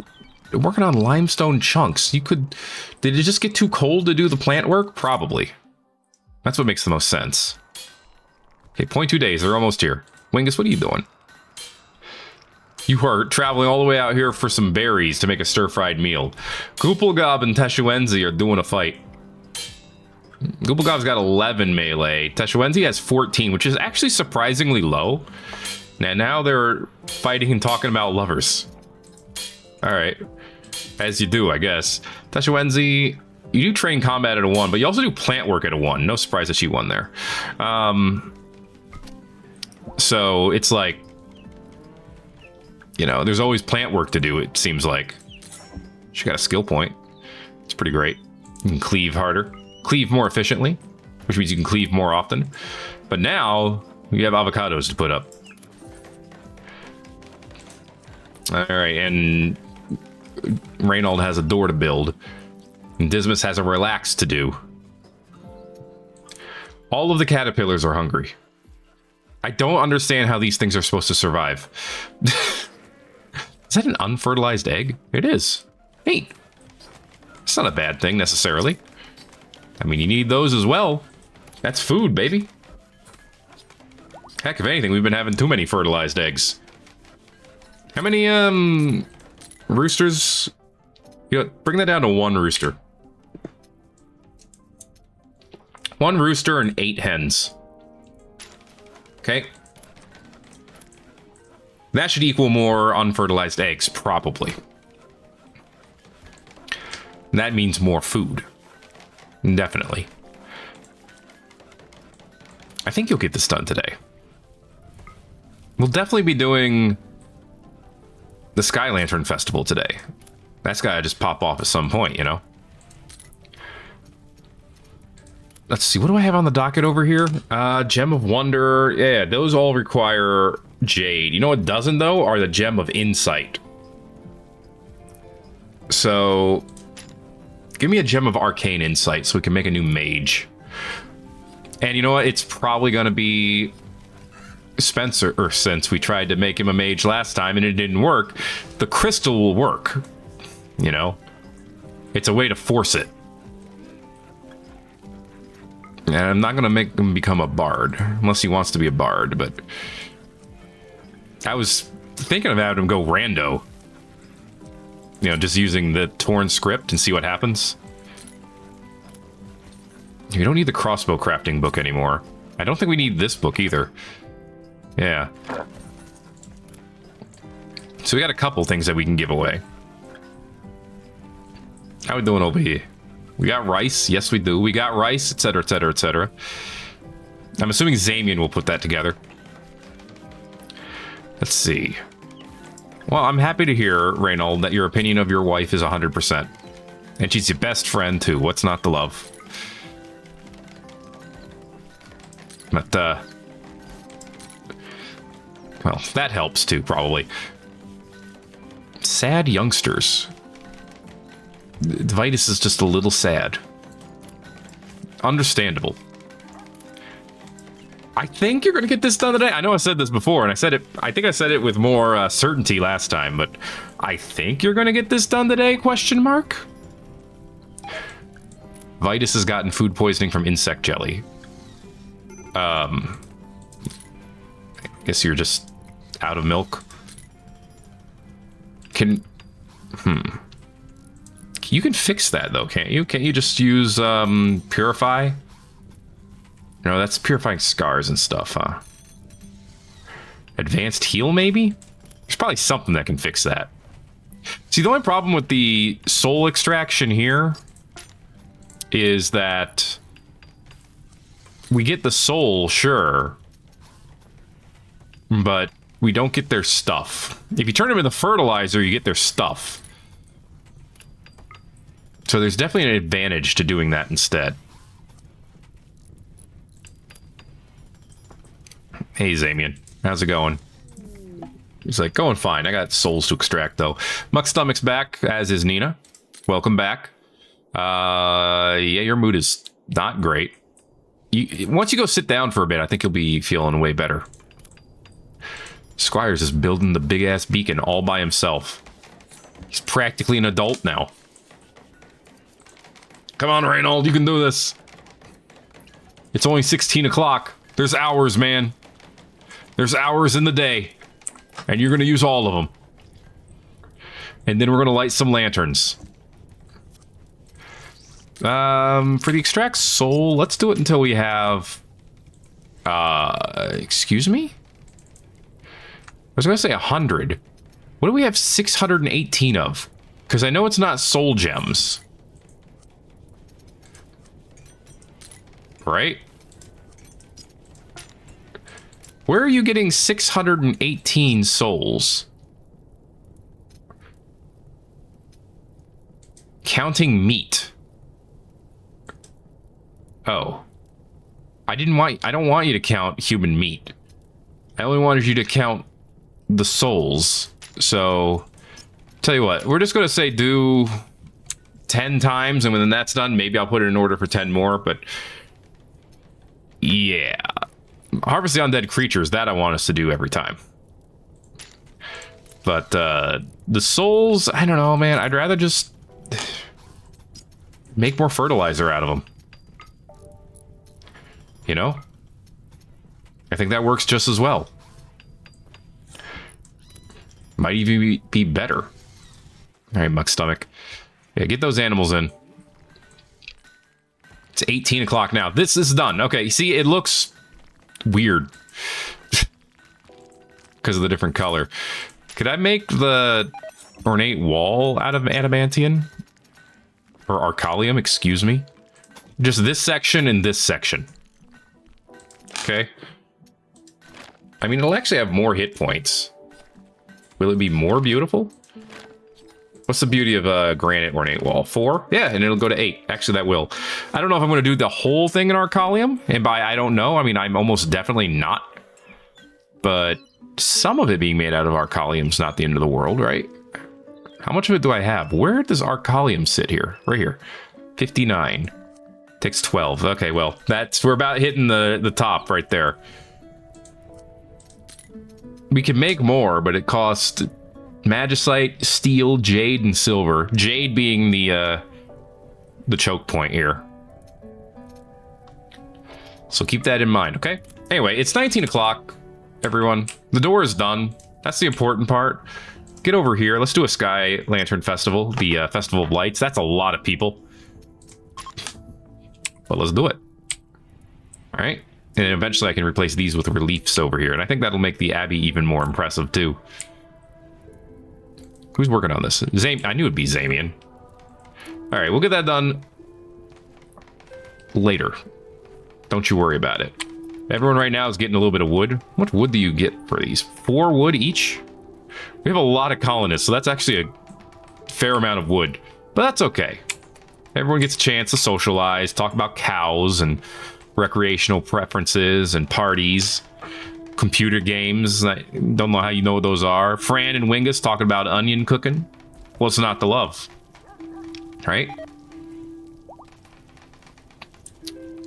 [SPEAKER 1] working on limestone chunks? Did it just get too cold to do the plant work? Probably. That's what makes the most sense. Okay, 0.2 days. They're almost here. Wingus, what are you doing? You are traveling all the way out here for some berries to make a stir-fried meal. Goopelgob and Teshuenzi are doing a fight. Goopelgob's got 11 melee. Teshuenzi has 14, which is actually surprisingly low. And now they're fighting and talking about lovers. Alright. As you do, I guess. Teshuenzi, you do train combat at a 1, but you also do plant work at a 1. No surprise that she won there. So it's like, you know, there's always plant work to do, it seems like. She got a skill point. It's pretty great. You can cleave harder. Cleave more efficiently, which means you can cleave more often. But now, you have avocados to put up. Alright, and Reynald has a door to build. And Dismas has a relax to do. All of the caterpillars are hungry. I don't understand how these things are supposed to survive. Is that an unfertilized egg? It is. Hey, it's not a bad thing necessarily. I mean, you need those as well. That's food, baby. Heck, if anything, we've been having too many fertilized eggs. How many, roosters? You know, bring that down to 1 rooster. 1 rooster and 8 hens. Okay. That should equal more unfertilized eggs, probably. That means more food. Definitely. I think you'll get this done today. We'll definitely be doing the Sky Lantern Festival today. That's gotta just pop off at some point, you know? Let's see, what do I have on the docket over here? Gem of Wonder. Yeah, those all require Jade. You know what doesn't, though? Are the Gem of Insight. So, give me a Gem of Arcane Insight so we can make a new mage. And you know what? It's probably going to be Spencer, or since we tried to make him a mage last time and it didn't work, the crystal will work. You know? It's a way to force it. And I'm not going to make him become a bard, unless he wants to be a bard, but I was thinking of having him go rando. You know, just using the Torn script and see what happens. You don't need the crossbow crafting book anymore. I don't think we need this book either. Yeah. So we got a couple things that we can give away. How we doing over here? We got rice. Yes, we do. We got rice, etc., etc., etc. I'm assuming Zamian will put that together. Let's see. Well, I'm happy to hear, Reynold, that your opinion of your wife is 100%. And she's your best friend, too. What's not to love? But, well, that helps, too, probably. Sad youngsters. Vitus is just a little sad. Understandable. I think you're going to get this done today. I know I said this before, and I think I said it with more certainty last time, but I think you're going to get this done today, question mark? Vitus has gotten food poisoning from insect jelly. I guess you're just out of milk. You can fix that, though, can't you? Can't you just use Purify? No, that's purifying scars and stuff, huh? Advanced heal, maybe? There's probably something that can fix that. See, the only problem with the soul extraction here is that we get the soul, sure, but we don't get their stuff. If you turn them into fertilizer, you get their stuff. So there's definitely an advantage to doing that instead. Hey, Zamian. How's it going? He's like, going fine. I got souls to extract, though. Muck Stomach's back, as is Nina. Welcome back. Yeah, your mood is not great. Once you go sit down for a bit, I think you'll be feeling way better. Squires is building the big-ass beacon all by himself. He's practically an adult now. Come on, Reynold, you can do this. It's only 16 o'clock. There's hours, man. There's hours in the day. And you're going to use all of them. And then we're going to light some lanterns. For the extract soul, let's do it until we have... excuse me? I was going to say 100. What do we have 618 of? Because I know it's not soul gems. Right? Where are you getting 618 souls? Counting meat. Oh. I don't want you to count human meat. I only wanted you to count the souls. So, tell you what, we're just going to say do 10 times, and when that's done, maybe I'll put it in order for 10 more, but yeah. Harvest the undead creatures, that I want us to do every time. But the souls, I don't know, man. I'd rather just make more fertilizer out of them. You know? I think that works just as well. Might even be better. All right, Muck Stomach. Yeah, get those animals in. It's 18 o'clock now. This is done. Okay, see, it looks weird. Because of the different color. Could I make the ornate wall out of adamantium? Or arcalium, excuse me. Just this section and this section. Okay. I mean, it'll actually have more hit points. Will it be more beautiful? What's the beauty of a granite ornate wall? 4? Yeah, and it'll go to 8. Actually, that will. I don't know if I'm going to do the whole thing in Arcalium. And by I don't know, I mean I'm almost definitely not. But some of it being made out of Arcalium is not the end of the world, right? How much of it do I have? Where does Arcalium sit here? Right here. 59. Takes 12. Okay, well, we're about hitting the top right there. We can make more, but it costs magicite, steel, jade, and silver. Jade being the choke point here. So keep that in mind, okay? Anyway, it's 19 o'clock, everyone. The door is done. That's the important part. Get over here. Let's do a Sky Lantern Festival, the Festival of Lights. That's a lot of people. But let's do it. All right. And eventually I can replace these with reliefs over here. And I think that'll make the Abbey even more impressive, too. Who's working on this? I knew it'd be Zamian. All right, we'll get that done later. Don't you worry about it. Everyone right now is getting a little bit of wood. How much wood do you get for these? 4 wood each? We have a lot of colonists, so that's actually a fair amount of wood. But that's okay. Everyone gets a chance to socialize, talk about cows and recreational preferences and parties. Computer games. I don't know how you know what those are. Fran and Wingus talking about onion cooking. What's not to love? Right?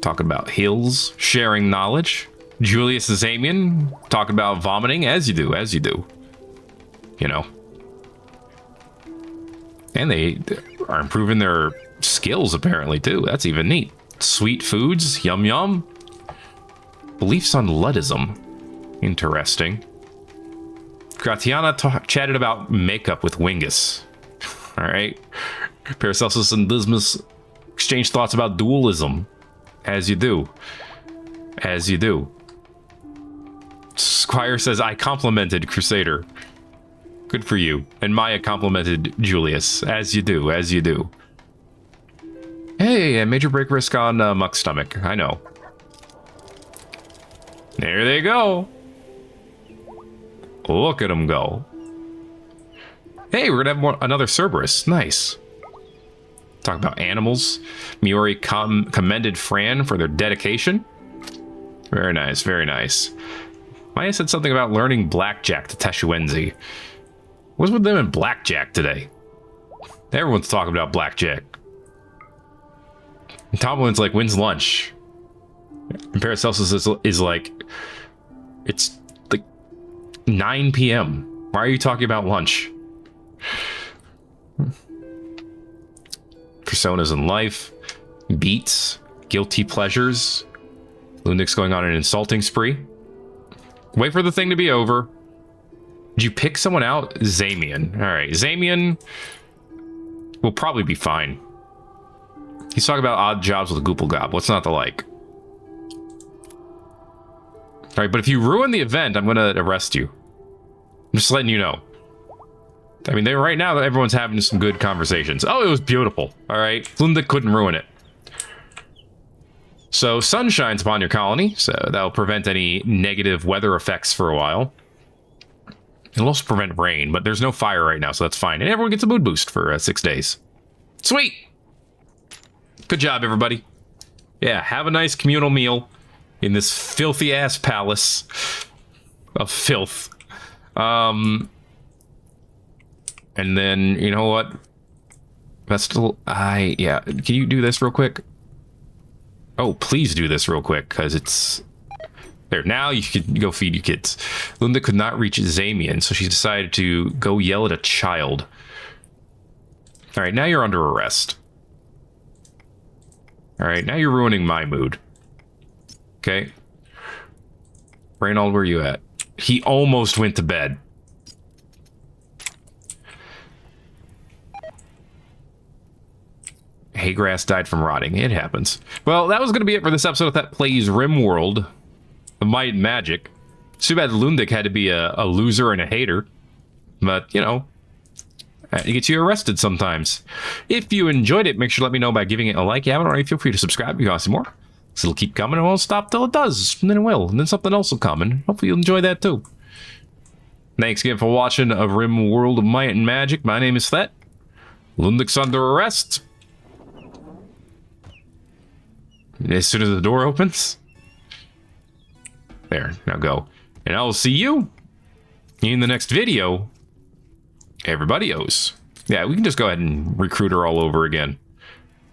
[SPEAKER 1] Talking about hills, sharing knowledge. Julius and Zamian talking about vomiting, as you do, as you do. You know. And they are improving their skills, apparently, too. That's even neat. Sweet foods, yum yum. Beliefs on Luddism. Interesting. Gratiana chatted about makeup with Wingus. Alright. Paracelsus and Dismas exchanged thoughts about dualism. As you do. As you do. Squire says, I complimented Crusader. Good for you. And Maya complimented Julius. As you do, as you do. Hey, a major break risk on Muck's stomach. I know. There they go. Look at them go. Hey, we're gonna have another Cerberus. Nice. Talk about animals. Miori commended Fran for their dedication. Very nice, very nice. Maya said something about learning blackjack to Teshuenzi. What's with them and blackjack today? Everyone's talking about blackjack. And Tomlin's like, when's lunch? And Paracelsus is like, it's like 9 p.m. Why are you talking about lunch? Personas in life, beats, guilty pleasures. Lundik's going on an insulting spree. Wait for the thing to be over. Did you pick someone out? Zamian. All right, Zamian will probably be fine. He's talking about odd jobs with a Gooplegob. What's not to like? All right, but if you ruin the event, I'm going to arrest you. I'm just letting you know. I mean, right now, everyone's having some good conversations. Oh, it was beautiful. All right. Lundik couldn't ruin it. So, sun shines upon your colony, so that'll prevent any negative weather effects for a while. It'll also prevent rain, but there's no fire right now, so that's fine. And everyone gets a mood boost for 6 days. Sweet! Good job, everybody. Yeah, have a nice communal meal in this filthy-ass palace of filth. And then, you know what? Vestal, yeah. Can you do this real quick? Oh, please do this real quick, because it's... There, now you can go feed your kids. Linda could not reach Zamian, so she decided to go yell at a child. Alright, now you're under arrest. Alright, now you're ruining my mood. Okay. Reynold, where are you at? He almost went to bed. Haygrass died from rotting. It happens. Well, that was going to be it for this episode of Thet Plays Rimworld of Might and Magic. It's too bad Lundik had to be a loser and a hater. But, you know, it gets you arrested sometimes. If you enjoyed it, make sure to let me know by giving it a like. If you haven't already, feel free to subscribe if you want to see more. So it'll keep coming and it won't stop till it does. And then it will. And then something else will come. And hopefully you'll enjoy that too. Thanks again for watching a Rimworld of Might and Magic. My name is Thet. Lundik's under arrest. As soon as the door opens. There, now go. And I will see you in the next video. Everybody owes. Yeah, we can just go ahead and recruit her all over again.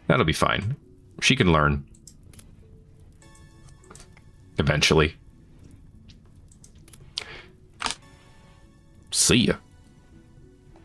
[SPEAKER 1] That'll be fine. She can learn. Eventually. See ya.